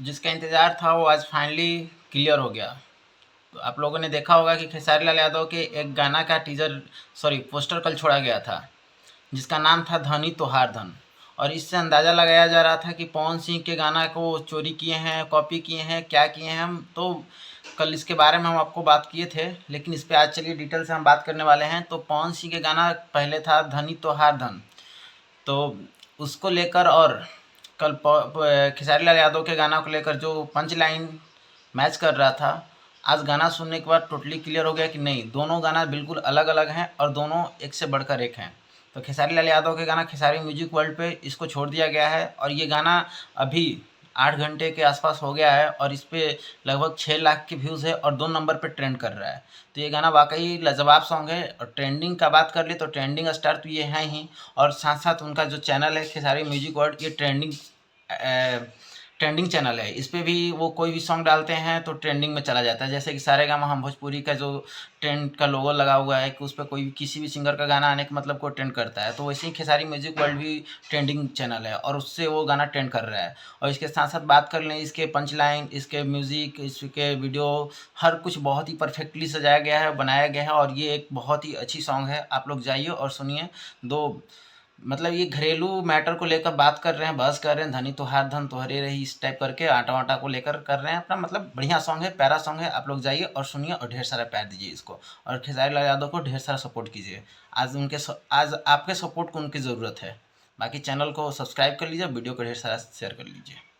जिसका इंतज़ार था वो आज फाइनली क्लियर हो गया। तो आप लोगों ने देखा होगा कि खेसारी लाल यादव के एक गाना का पोस्टर कल छोड़ा गया था, जिसका नाम था धनी तोहार धन। और इससे अंदाज़ा लगाया जा रहा था कि पवन सिंह के गाना को चोरी किए हैं, कॉपी किए हैं, क्या किए हैं। हम तो कल इसके बारे में हम आपको बात किए थे, लेकिन इस पे आज चलिए डिटेल से हम बात करने वाले हैं। तो पवन सिंह के गाना पहले था धनी तोहार धन, तो उसको लेकर और कल खेसारी लाल यादव के गाना को लेकर जो पंच लाइन मैच कर रहा था, आज गाना सुनने के बाद टोटली क्लियर हो गया कि नहीं, दोनों गाना बिल्कुल अलग अलग हैं और दोनों एक से बढ़कर एक हैं। तो खेसारी लाल यादव के गाना खेसारी म्यूजिक वर्ल्ड पे इसको छोड़ दिया गया है और ये गाना अभी 8 घंटे के आसपास हो गया है और इस पे लगभग 6 लाख के व्यूज़ है और 2 नंबर पे ट्रेंड कर रहा है। तो ये गाना वाकई लाजवाब सॉन्ग है। और ट्रेंडिंग का बात कर ले तो ट्रेंडिंग स्टार तो ये हैं ही, और साथ साथ उनका जो चैनल है खेसारी म्यूजिक वर्ल्ड, ये ट्रेंडिंग चैनल है। इस पे भी वो कोई भी सॉन्ग डालते हैं तो ट्रेंडिंग में चला जाता है। जैसे कि सारेगामा हम भोजपुरी का जो ट्रेंड का लोगो लगा हुआ है कि उस पर कोई किसी भी सिंगर का गाना आने का मतलब को ट्रेंड करता है, तो वैसे ही खेसारी म्यूजिक वर्ल्ड भी ट्रेंडिंग चैनल है और उससे वो गाना ट्रेंड कर रहा है। और इसके साथ साथ बात कर लें इसके पंच लाइन, इसके म्यूज़िक, इसके वीडियो, हर कुछ बहुत ही परफेक्टली सजाया गया है, बनाया गया है और ये एक बहुत ही अच्छी सॉन्ग है। आप लोग जाइए और सुनिए। दो मतलब ये घरेलू मैटर को लेकर बात कर रहे हैं, बहस कर रहे हैं, धनी तोहार धन तोहरे रही, इस टाइप करके आटा वाटा को लेकर कर रहे हैं अपना। मतलब बढ़िया सॉन्ग है, प्यारा सॉन्ग है। आप लोग जाइए और सुनिए और ढेर सारा प्यार दीजिए इसको, और खेसारी लाल यादव को ढेर सारा सपोर्ट कीजिए। आज आपके सपोर्ट को उनकी ज़रूरत है। बाकी चैनल को सब्सक्राइब कर लीजिए, वीडियो को ढेर सारा शेयर कर लीजिए।